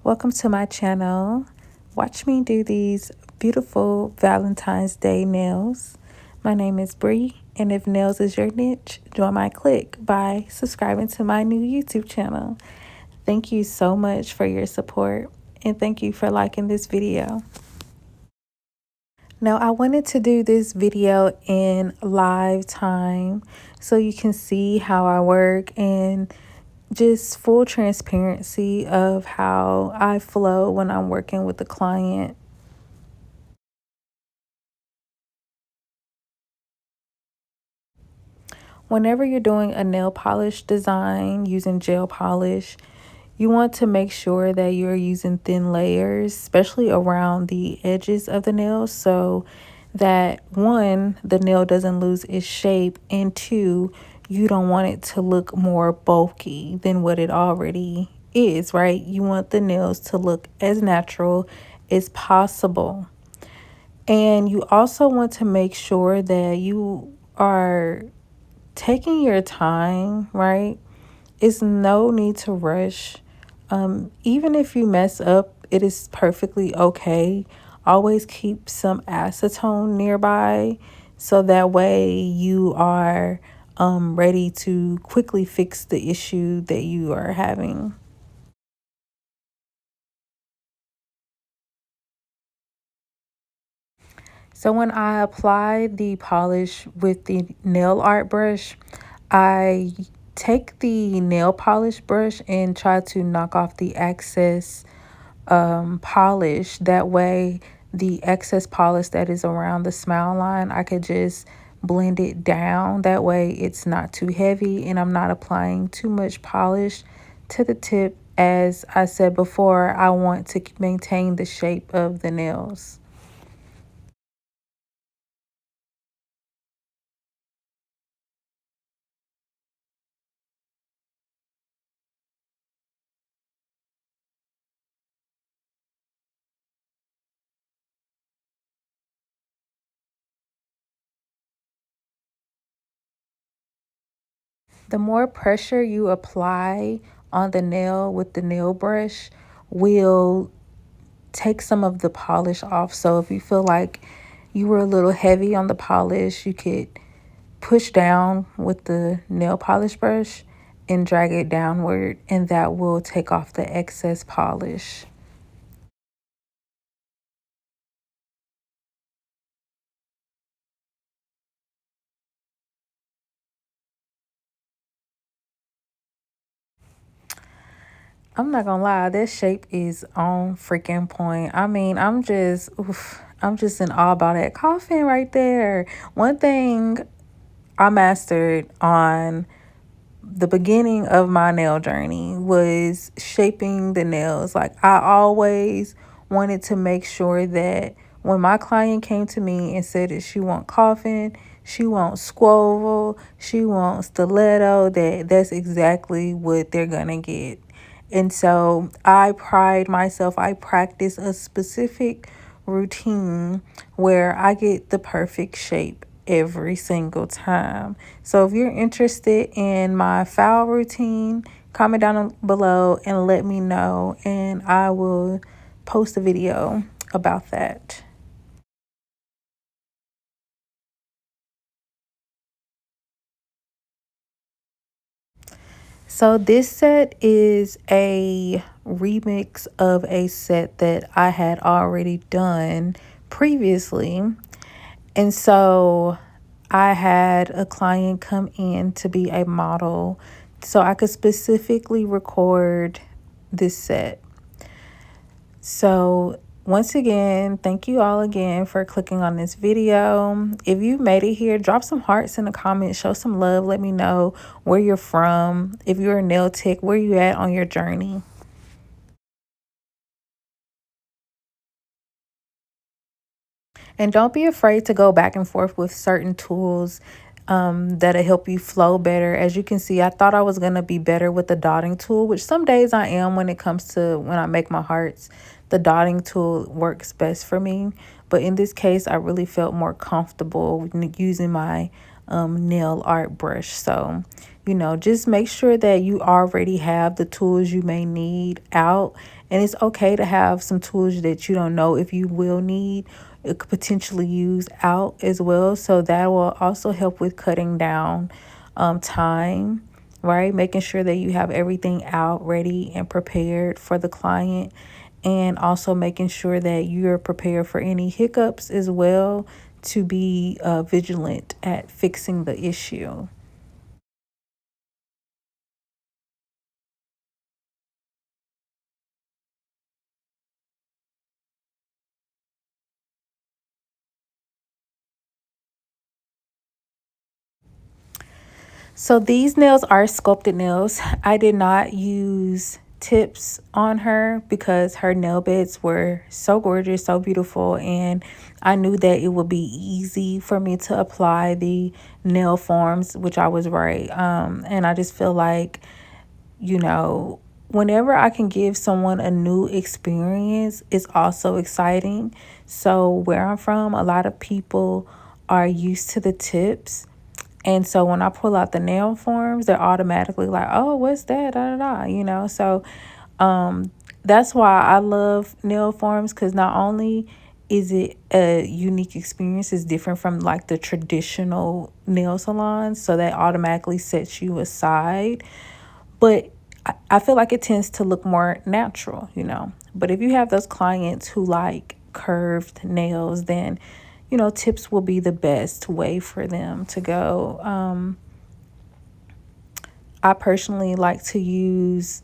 Welcome to my channel. Watch me do these beautiful Valentine's Day nails. My name is Bree, and if nails is your niche, join my clique by subscribing to my new YouTube channel. Thank you so much for your support, and thank you for liking this video. Now, I wanted to do this video in live time so you can see how I work and just full transparency of how I flow when I'm working with a client. Whenever you're doing a nail polish design using gel polish, you want to make sure that you're using thin layers, especially around the edges of the nails, so that one, the nail doesn't lose its shape, and two, you don't want it to look more bulky than what it already is, right? You want the nails to look as natural as possible. And you also want to make sure that you are taking your time, right? It's no need to rush. Even if you mess up, it is perfectly okay. Always keep some acetone nearby so that way you are ready to quickly fix the issue that you are having. So when I apply the polish with the nail art brush, I take the nail polish brush and try to knock off the excess polish. That way the excess polish that is around the smile line, I could just blend it down. That way it's not too heavy and I'm not applying too much polish to the tip. As I said before, I want to maintain the shape of the nails. The more pressure you apply on the nail with the nail brush will take some of the polish off. So if you feel like you were a little heavy on the polish, you could push down with the nail polish brush and drag it downward, and that will take off the excess polish. I'm not gonna lie, this shape is on freaking point. I mean, I'm just in awe about that coffin right there. One thing I mastered on the beginning of my nail journey was shaping the nails. Like, I always wanted to make sure that when my client came to me and said that she want coffin, she wants squoval, she wants stiletto, that's exactly what they're gonna get. And so I pride myself, I practice a specific routine where I get the perfect shape every single time. So if you're interested in my file routine, comment down below and let me know, and I will post a video about that. So this set is a remix of a set that I had already done previously. And so I had a client come in to be a model so I could specifically record this set. So once again, thank you all again for clicking on this video. If you made it here, drop some hearts in the comments, show some love, let me know where you're from. If you're a nail tech, where you at on your journey. And don't be afraid to go back and forth with certain tools that'll help you flow better. As you can see, I thought I was going to be better with the dotting tool, which some days I am when it comes to when I make my hearts. The dotting tool works best for me. But in this case, I really felt more comfortable using my nail art brush. So, just make sure that you already have the tools you may need out. And it's okay to have some tools that you don't know if you will need, it could potentially use out as well. So that will also help with cutting down time, right? Making sure that you have everything out ready and prepared for the client. And also making sure that you're prepared for any hiccups as well, to be vigilant at fixing the issue. So these nails are sculpted nails. I did not use tips on her because her nail beds were so gorgeous, so beautiful, and I knew that it would be easy for me to apply the nail forms, which I was right. And I just feel like, you know, whenever I can give someone a new experience, it's also exciting. So where I'm from, a lot of people are used to the tips, and so when I pull out the nail forms, they're automatically like, oh, what's that? Da, da, da, So um, that's why I love nail forms, because not only is it a unique experience, it's different from like the traditional nail salons. So that automatically sets you aside. But I feel like it tends to look more natural. But if you have those clients who like curved nails, then tips will be the best way for them to go. I personally like to use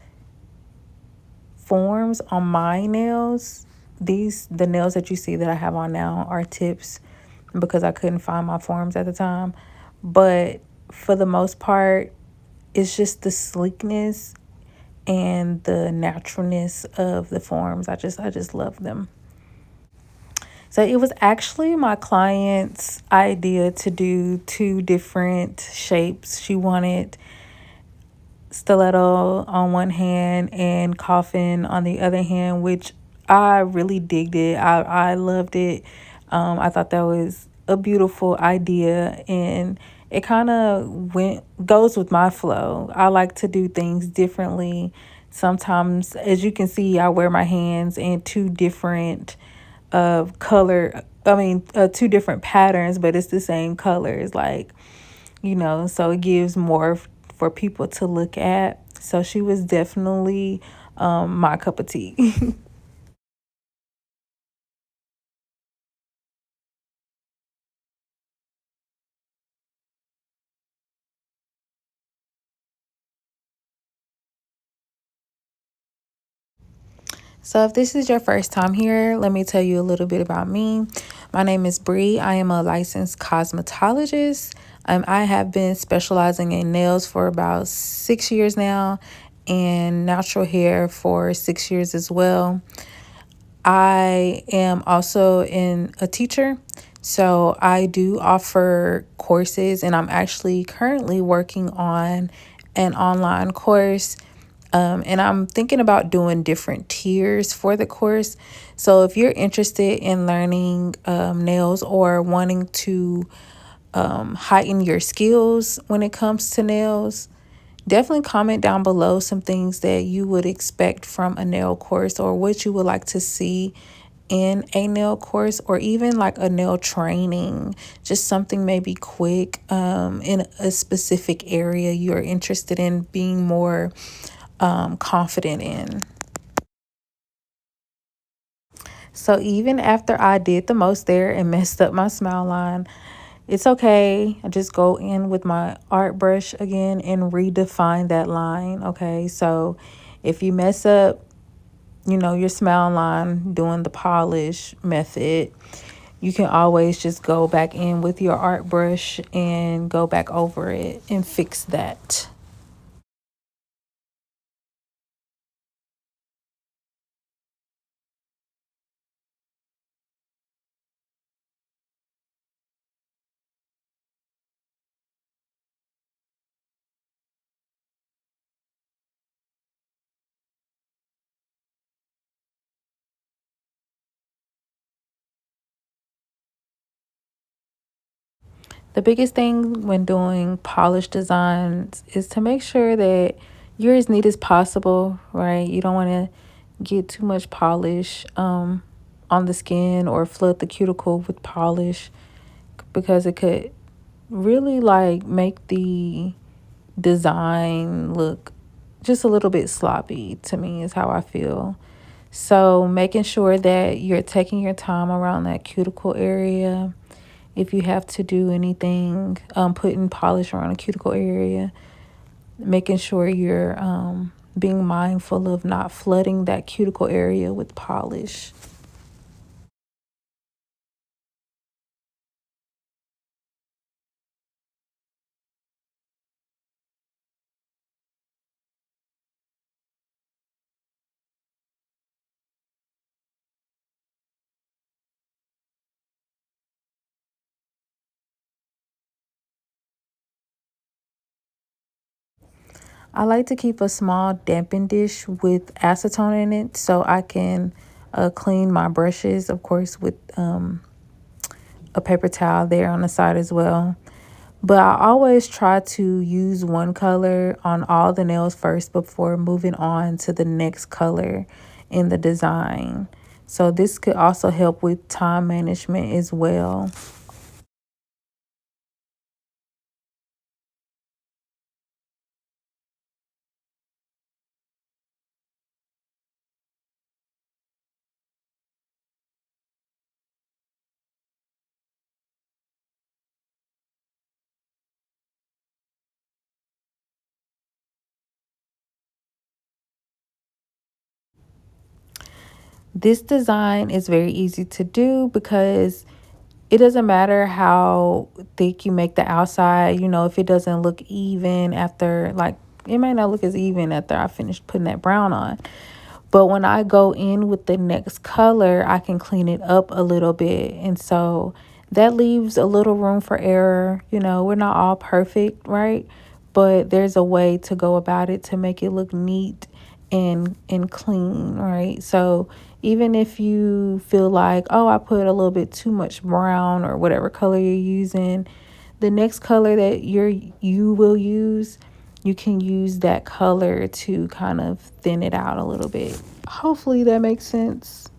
forms on my nails. The nails that you see that I have on now are tips because I couldn't find my forms at the time. But for the most part, it's just the sleekness and the naturalness of the forms. I just love them. So it was actually my client's idea to do two different shapes. She wanted stiletto on one hand and coffin on the other hand, which I really digged it. I loved it. I thought that was a beautiful idea, and it kind of went goes with my flow. I like to do things differently. Sometimes, as you can see, I wear my hands in two different color. I mean, two different patterns, but it's the same colors. So it gives more for people to look at. So she was definitely my cup of tea. So if this is your first time here, let me tell you a little bit about me. My name is Bree. I am a licensed cosmetologist. I have been specializing in nails for about 6 years now, and natural hair for 6 years as well. I am also a teacher, so I do offer courses, and I'm actually currently working on an online course. And I'm thinking about doing different tiers for the course. So if you're interested in learning nails or wanting to heighten your skills when it comes to nails, definitely comment down below some things that you would expect from a nail course, or what you would like to see in a nail course, or even like a nail training, just something maybe quick in a specific area you're interested in being more confident in. So even after I did the most there and messed up my smile line, it's okay. I just go in with my art brush again and redefine that line. Okay, so if you mess up, your smile line doing the polish method, you can always just go back in with your art brush and go back over it and fix that. The biggest thing when doing polished designs is to make sure that you're as neat as possible, right? You don't want to get too much polish on the skin or flood the cuticle with polish because it could really like make the design look just a little bit sloppy to me is how I feel. So making sure that you're taking your time around that cuticle area. If you have to do anything, putting polish around a cuticle area, making sure you're being mindful of not flooding that cuticle area with polish. I like to keep a small damping dish with acetone in it so I can clean my brushes, of course, with a paper towel there on the side as well. But I always try to use one color on all the nails first before moving on to the next color in the design. So this could also help with time management as well. This design is very easy to do because it doesn't matter how thick you make the outside, if it doesn't look even after, like, it may not look as even after I finish putting that brown on. But when I go in with the next color, I can clean it up a little bit. And so that leaves a little room for error. We're not all perfect, right? But there's a way to go about it to make it look neat and clean, right? So even if you feel like, oh, I put a little bit too much brown or whatever color you're using, the next color that you will use, you can use that color to kind of thin it out a little bit. Hopefully that makes sense.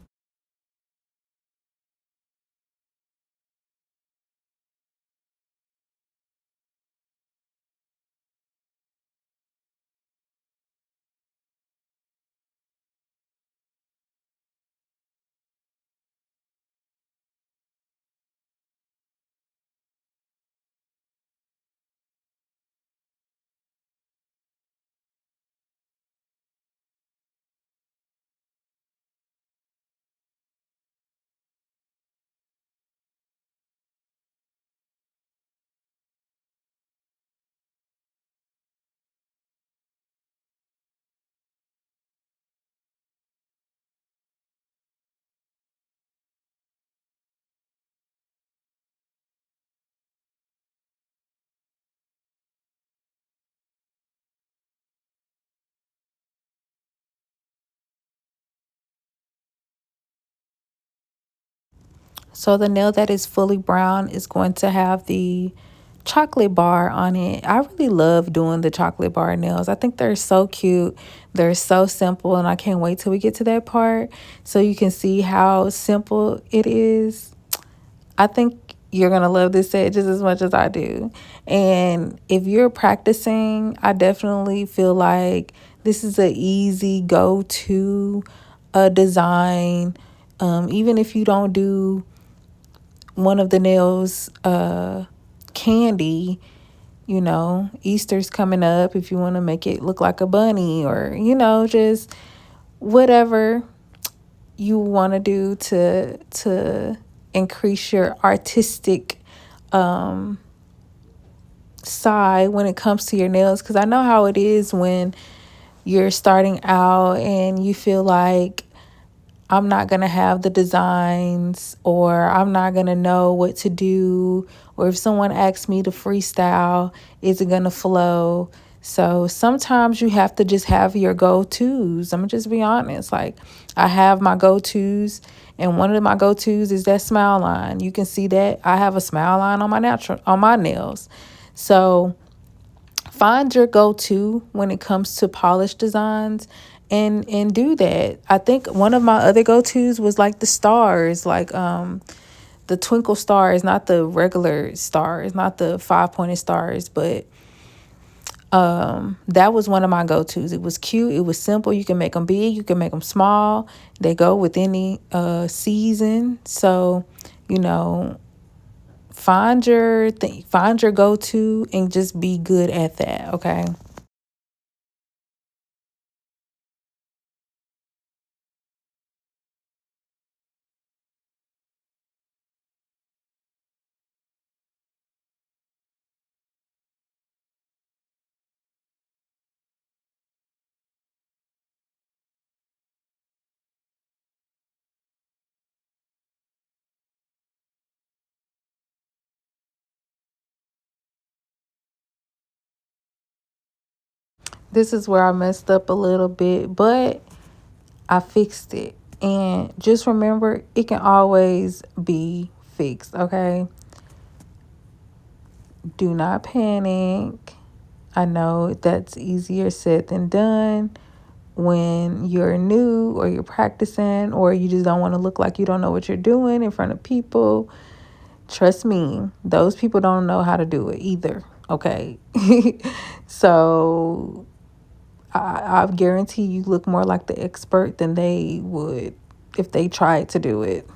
So the nail that is fully brown is going to have the chocolate bar on it. I really love doing the chocolate bar nails. I think they're so cute. They're so simple, and I can't wait till we get to that part so you can see how simple it is. I think you're going to love this set just as much as I do. And if you're practicing, I definitely feel like this is an easy go-to design. Even if you don't do one of the nails candy, Easter's coming up, if you want to make it look like a bunny or, just whatever you want to do to increase your artistic side when it comes to your nails, because I know how it is when you're starting out and you feel like I'm not going to have the designs, or I'm not going to know what to do, or if someone asks me to freestyle, is it going to flow? So sometimes you have to just have your go-tos. I'm gonna just be honest. Like, I have my go-tos, and one of my go-tos is that smile line. You can see that I have a smile line on my nails. So find your go-to when it comes to polish designs, and do that. I think one of my other go-tos was like the stars, like the twinkle stars, not the regular stars, not the five-pointed stars, but that was one of my go-tos. It was cute, it was simple. You can make them big, you can make them small. They go with any season. So, you know, find your go-to and just be good at that, okay? This is where I messed up a little bit, but I fixed it. And just remember, it can always be fixed, okay? Do not panic. I know that's easier said than done when you're new or you're practicing or you just don't want to look like you don't know what you're doing in front of people. Trust me, those people don't know how to do it either, okay? So I guarantee you look more like the expert than they would if they tried to do it.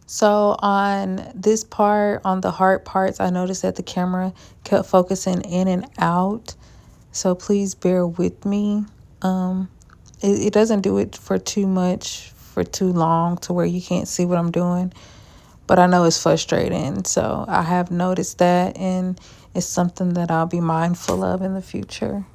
So on this part, on the heart parts, I noticed that the camera kept focusing in and out. So please bear with me. Um, it doesn't do it for too much, for too long to where you can't see what I'm doing. But I know it's frustrating. So I have noticed that, and it's something that I'll be mindful of in the future.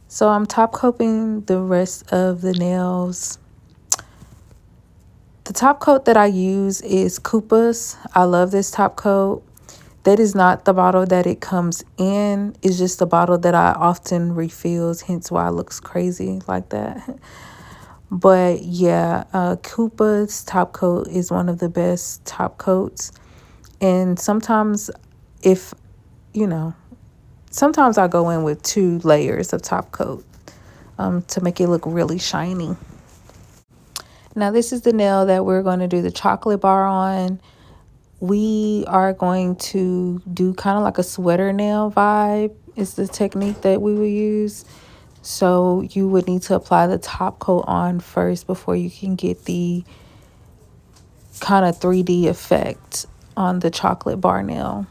So I'm top coating the rest of the nails. The top coat that I use is Koopa's. I love this top coat. That is not the bottle that it comes in. It's just the bottle that I often refills, hence why it looks crazy like that. But yeah, Koopa's top coat is one of the best top coats. And sometimes if, you know, sometimes I go in with 2 layers of top coat to make it look really shiny. Now this is the nail that we're going to do the chocolate bar on. We are going to do kind of like a sweater nail vibe is the technique that we will use. So you would need to apply the top coat on first before you can get the kind of 3D effect on the chocolate bar nail.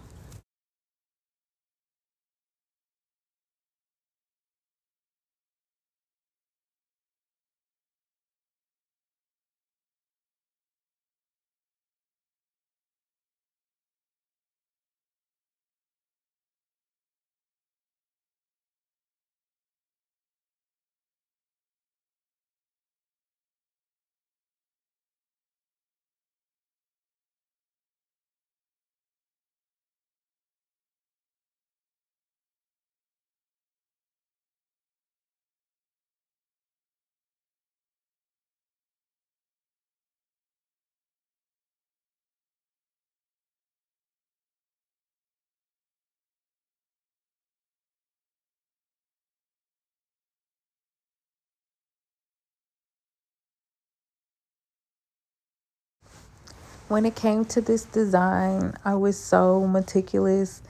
When it came to this design, I was so meticulous.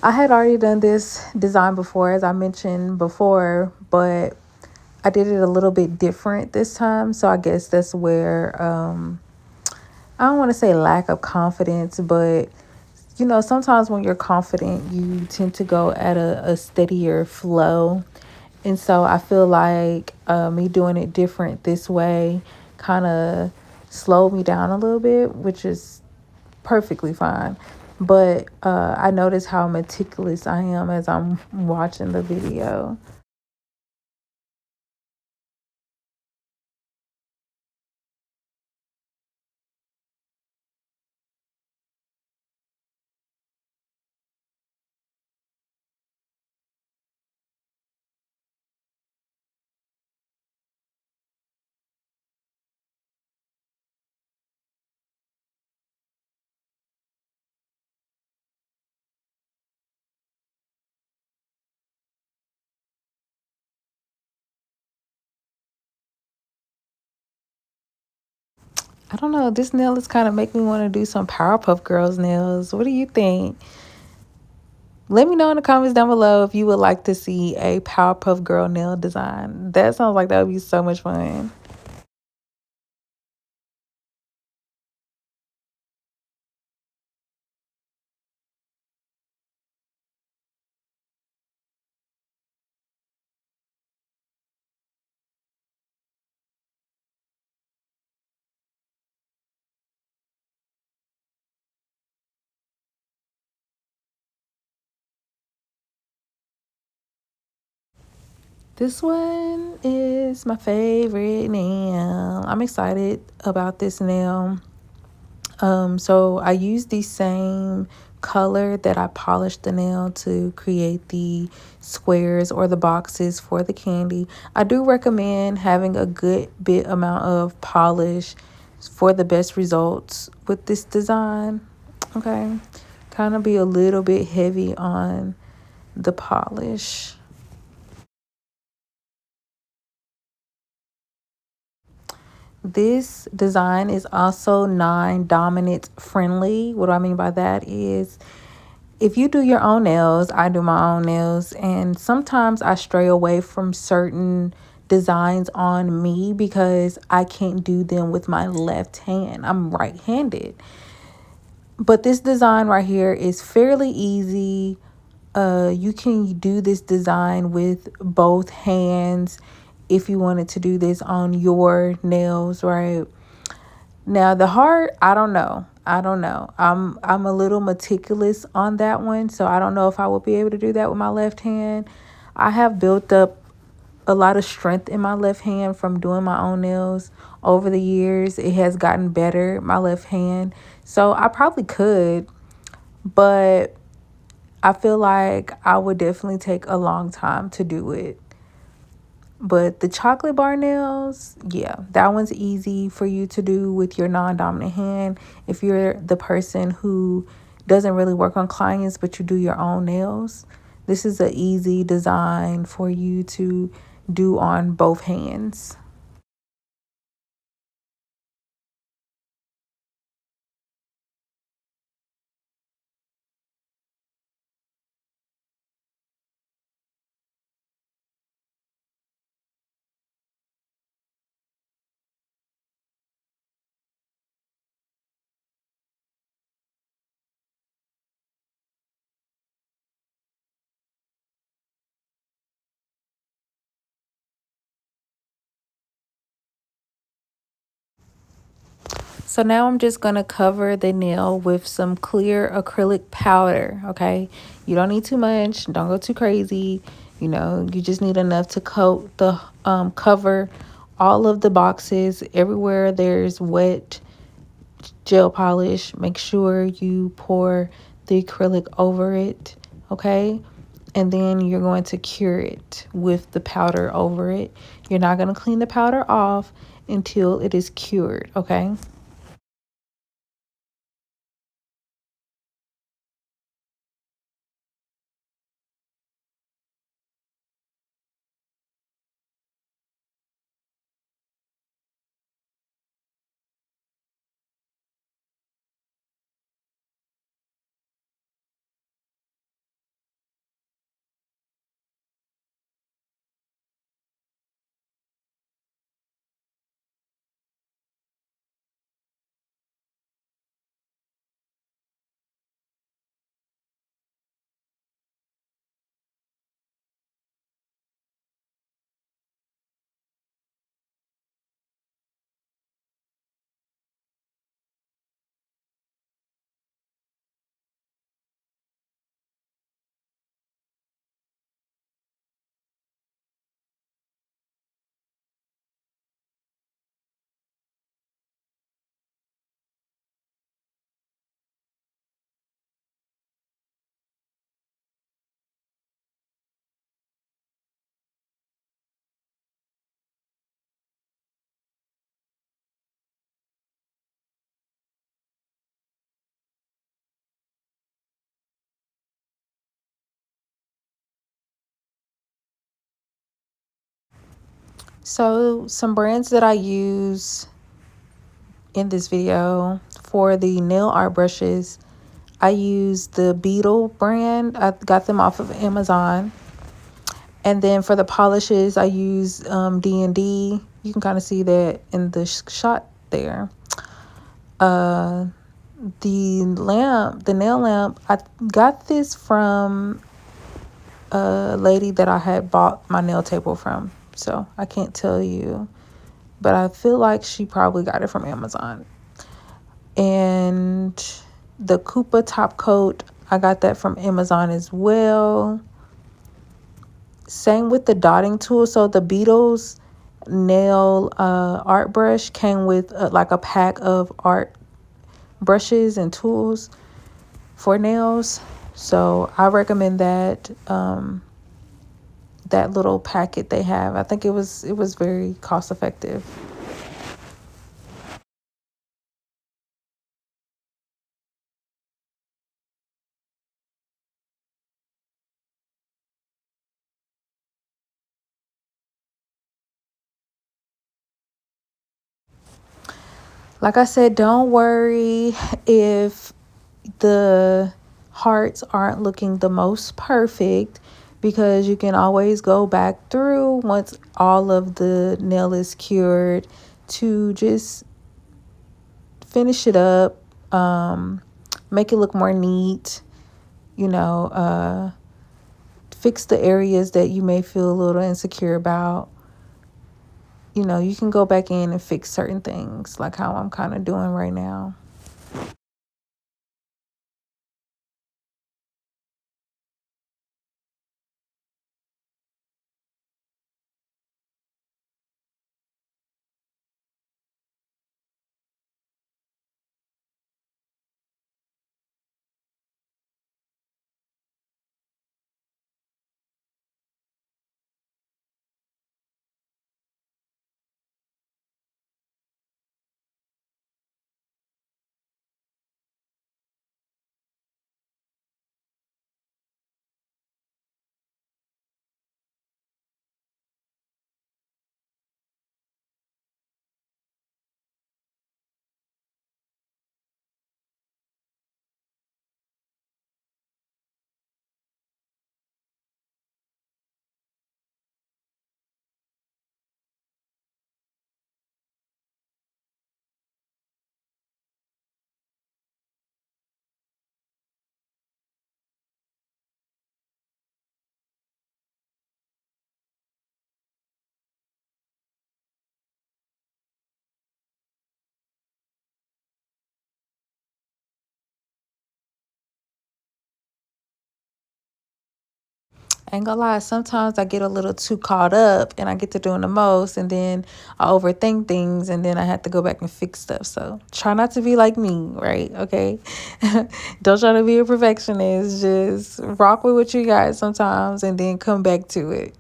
I had already done this design before, as I mentioned before, but I did it a little bit different this time. So I guess that's where I don't want to say lack of confidence, but sometimes when you're confident, you tend to go at a steadier flow. And so I feel like me doing it different this way kind of slowed me down a little bit, which is perfectly fine. But I notice how meticulous I am as I'm watching the video. I don't know. This nail is kind of making me want to do some Powerpuff Girls nails. What do you think? Let me know in the comments down below if you would like to see a Powerpuff Girl nail design. That sounds like that would be so much fun. This one is my favorite nail. I'm excited about this nail. So I use the same color that I polished the nail to create the squares or the boxes for the candy. I do recommend having a good bit amount of polish for the best results with this design. Okay, kind of be a little bit heavy on the polish. This design is also non-dominant friendly. What do I mean by that is if you do your own nails, I do my own nails, and sometimes I stray away from certain designs on me because I can't do them with my left hand. I'm right-handed. But this design right here is fairly easy. You can do this design with both hands if you wanted to do this on your nails, right? Now the heart, I don't know. I don't know. I'm a little meticulous on that one, so I don't know if I will be able to do that with my left hand. I have built up a lot of strength in my left hand from doing my own nails over the years. It has gotten better, my left hand. So I probably could, but I feel like I would definitely take a long time to do it. But the chocolate bar nails, yeah, that one's easy for you to do with your non-dominant hand. If you're the person who doesn't really work on clients, but you do your own nails, this is an easy design for you to do on both hands. So now I'm just going to cover the nail with some clear acrylic powder, okay? You don't need too much. Don't go too crazy. You just need enough to coat the cover all of the boxes. Everywhere there's wet gel polish, make sure you pour the acrylic over it, okay? And then you're going to cure it with the powder over it. You're not going to clean the powder off until it is cured, okay? So some brands that I use in this video for the nail art brushes, I use the Beetle brand. I got them off of Amazon. And then for the polishes, I use D&D. You can kind of see that in the shot there. Uh, the nail lamp, I got this from a lady that I had bought my nail table from. So I can't tell you, but I feel like she probably got it from Amazon. And the Koopa top coat, I got that from Amazon as well. Same with the dotting tool. So the Beetles nail art brush came with like a pack of art brushes and tools for nails. So I recommend that that little packet they have. I think it was very cost effective. Like I said, don't worry if the hearts aren't looking the most perfect, because you can always go back through once all of the nail is cured to just finish it up, make it look more neat, you know, fix the areas that you may feel a little insecure about. You know, you can go back in and fix certain things like how I'm kind of doing right now. Ain't gonna lie, sometimes I get a little too caught up and I get to doing the most, and then I overthink things, and then I have to go back and fix stuff. So try not to be like me, right? Okay. Don't try to be a perfectionist. Just rock with what you got sometimes and then come back to it.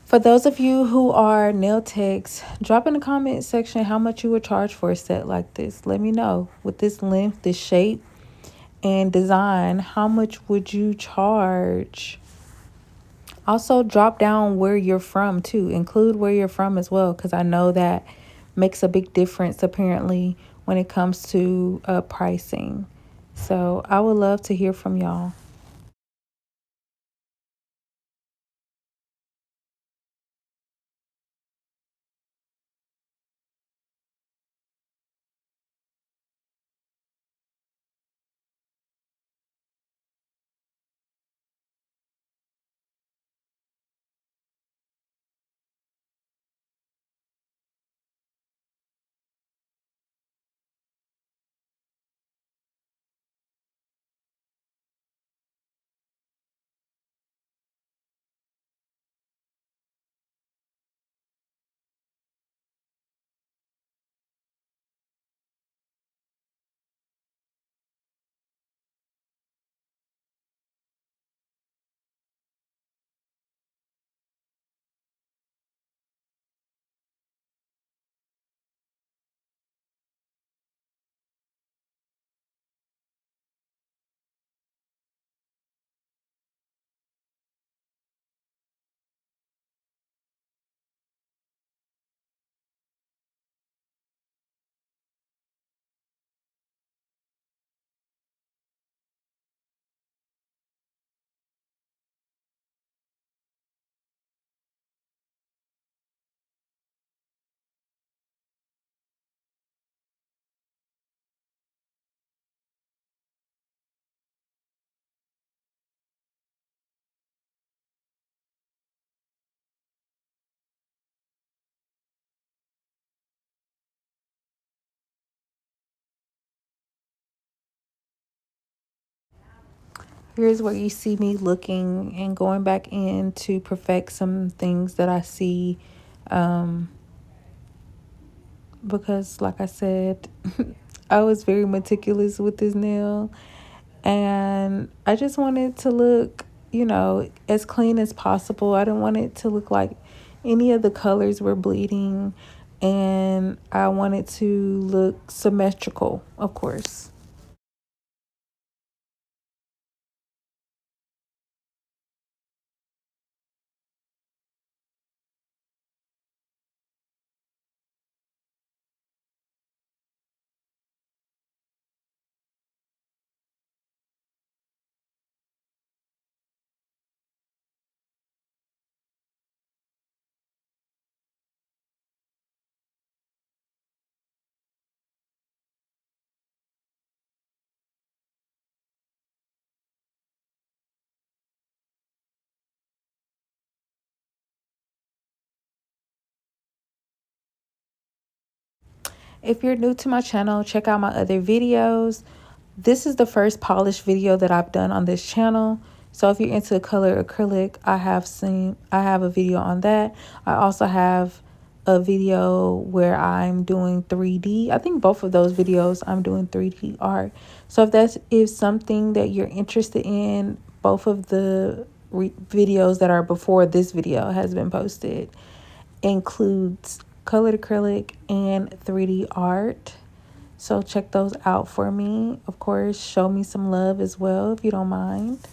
For those of you who are nail techs, drop in the comment section how much you would charge for a set like this. Let me know. With this length, this shape, and design, how much would you charge? Also, drop down where you're from too. Include where you're from as well, because I know that makes a big difference apparently when it comes to pricing. So I would love to hear from y'all. Here's where you see me looking and going back in to perfect some things that I see. Um, because, like I said, I was very meticulous with this nail. And I just wanted to look, as clean as possible. I didn't want it to look like any of the colors were bleeding. And I wanted to look symmetrical, of course. If you're new to my channel, check out my other videos. This is the first polished video that I've done on this channel. So if you're into color acrylic, I have a video on that. I also have a video where I'm doing 3D. I think both of those videos I'm doing 3D art. So if that is something that you're interested in, both of the videos that are before this video has been posted includes colored acrylic and 3D art. So check those out for me. Of course, show me some love as well if you don't mind.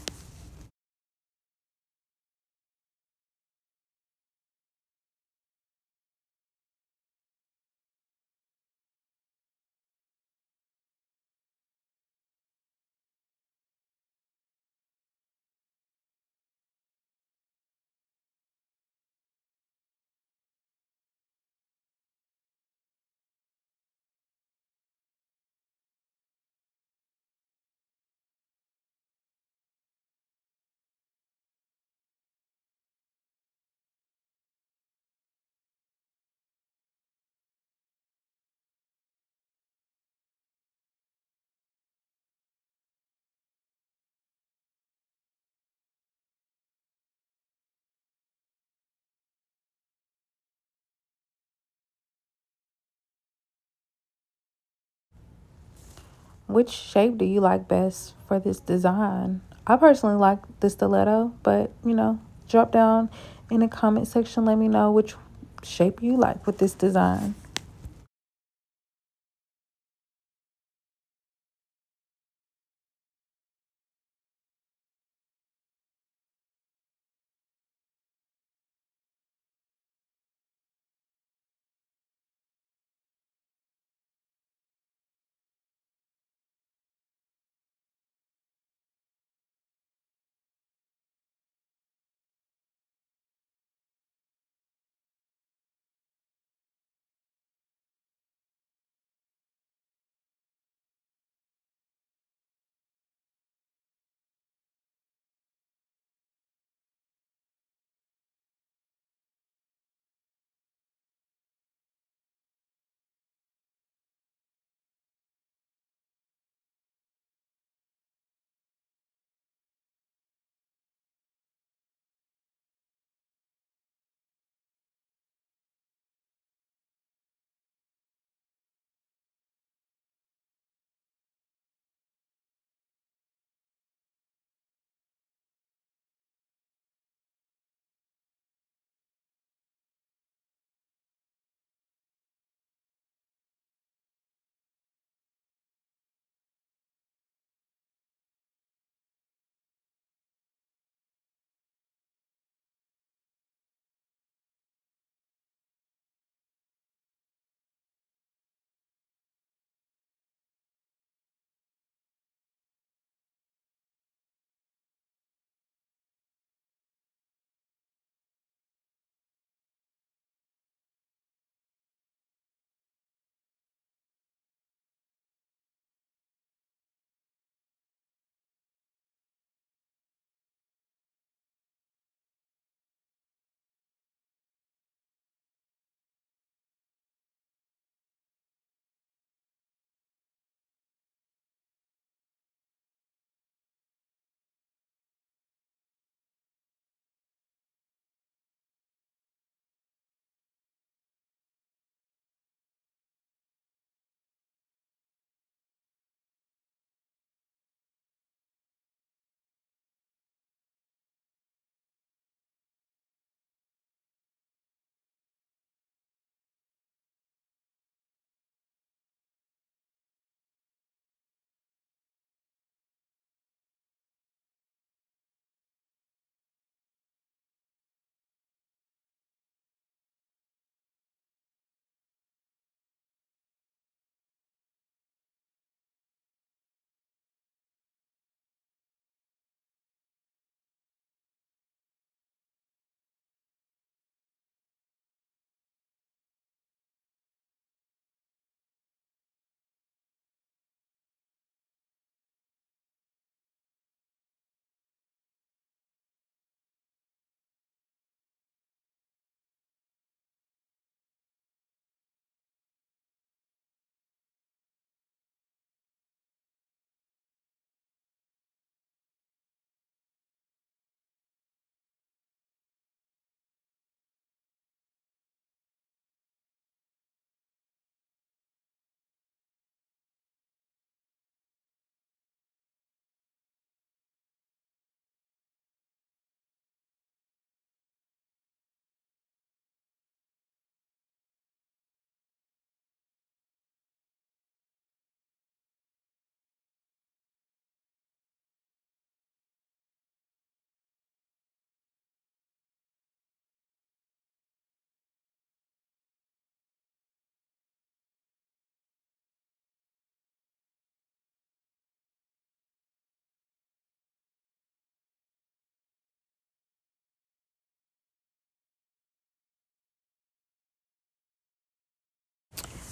Which shape do you like best for this design? I personally like the stiletto, but drop down in the comment section. Let me know which shape you like with this design.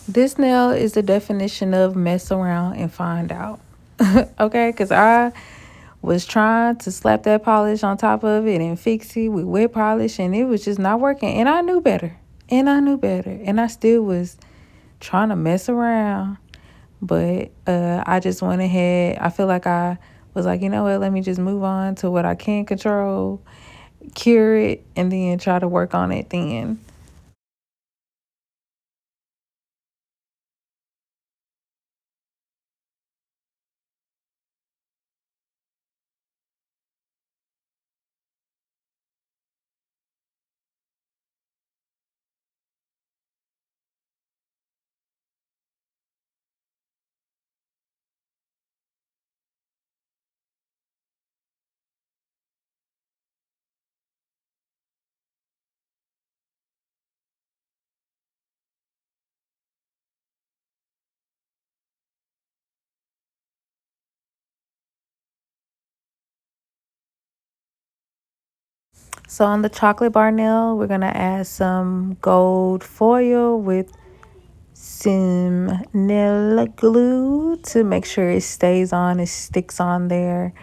This nail is the definition of mess around and find out. Okay, because I was trying to slap that polish on top of it and fix it with wet polish, and it was just not working. And I knew better. And I knew better. And I still was trying to mess around. But I just went ahead. I feel like I was like, you know what, let me just move on to what I can control, cure it, and then try to work on it then. So on the chocolate bar nail, we're going to add some gold foil with some nail glue to make sure it stays on, it sticks on there.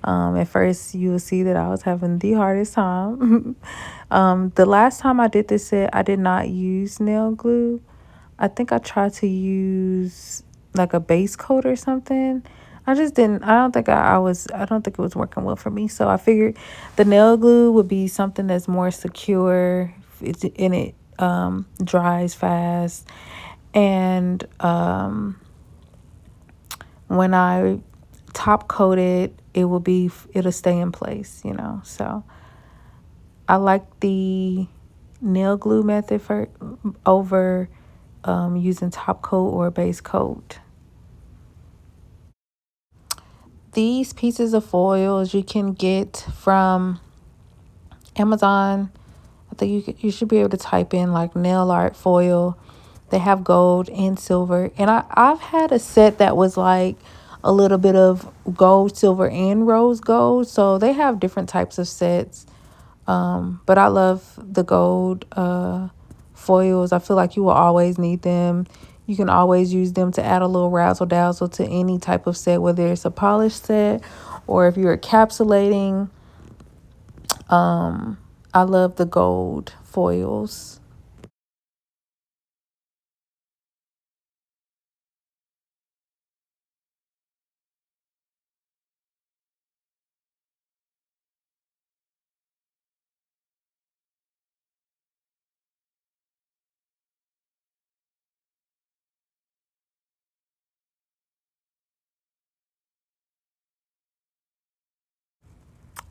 At first, you will see that I was having the hardest time. The last time I did this set, I did not use nail glue. I think I tried to use like a base coat or something. I just didn't. I don't think it was working well for me. So I figured the nail glue would be something that's more secure. It dries fast, and when I top coat it, it'll stay in place. So I like the nail glue method for over using top coat or base coat. These pieces of foils you can get from Amazon. I think you should be able to type in like nail art foil. They have gold and silver. And I've had a set that was like a little bit of gold, silver, and rose gold. So they have different types of sets. But I love the gold foils. I feel like you will always need them. You can always use them to add a little razzle dazzle to any type of set, whether it's a polished set or if you're encapsulating. I love the gold foils.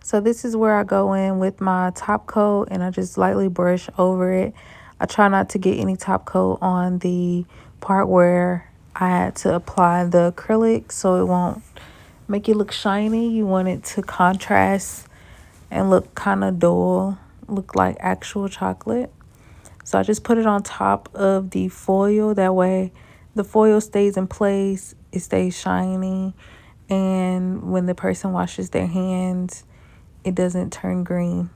So this is where I go in with my top coat and I just lightly brush over it. I try not to get any top coat on the part where I had to apply the acrylic so it won't make it look shiny. You want it to contrast and look kind of dull, look like actual chocolate. So I just put it on top of the foil. That way the foil stays in place, it stays shiny. And when the person washes their hands, it doesn't turn green.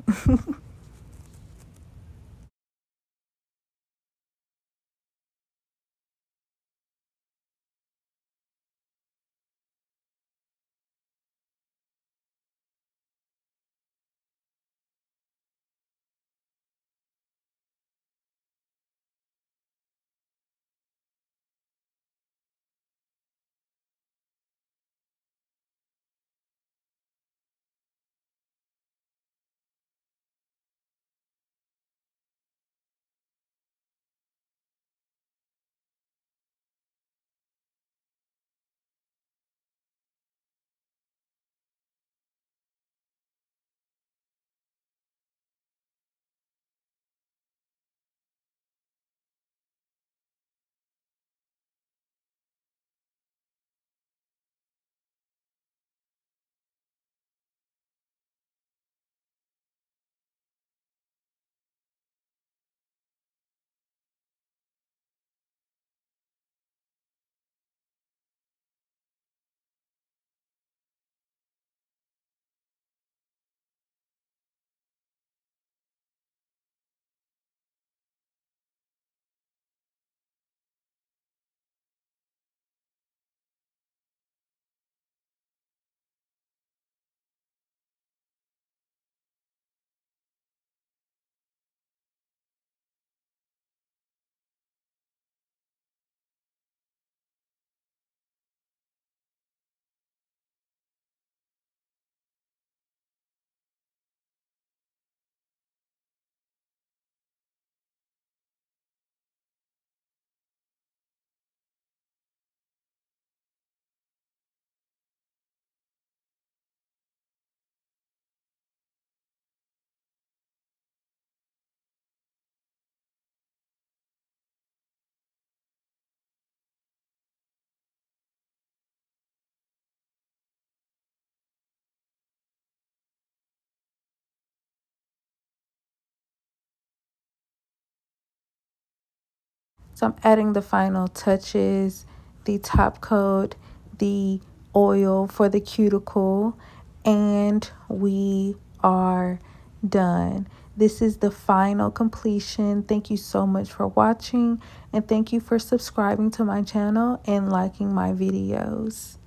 So I'm adding the final touches, the top coat, the oil for the cuticle, and we are done. This is the final completion. Thank you so much for watching, and thank you for subscribing to my channel and liking my videos.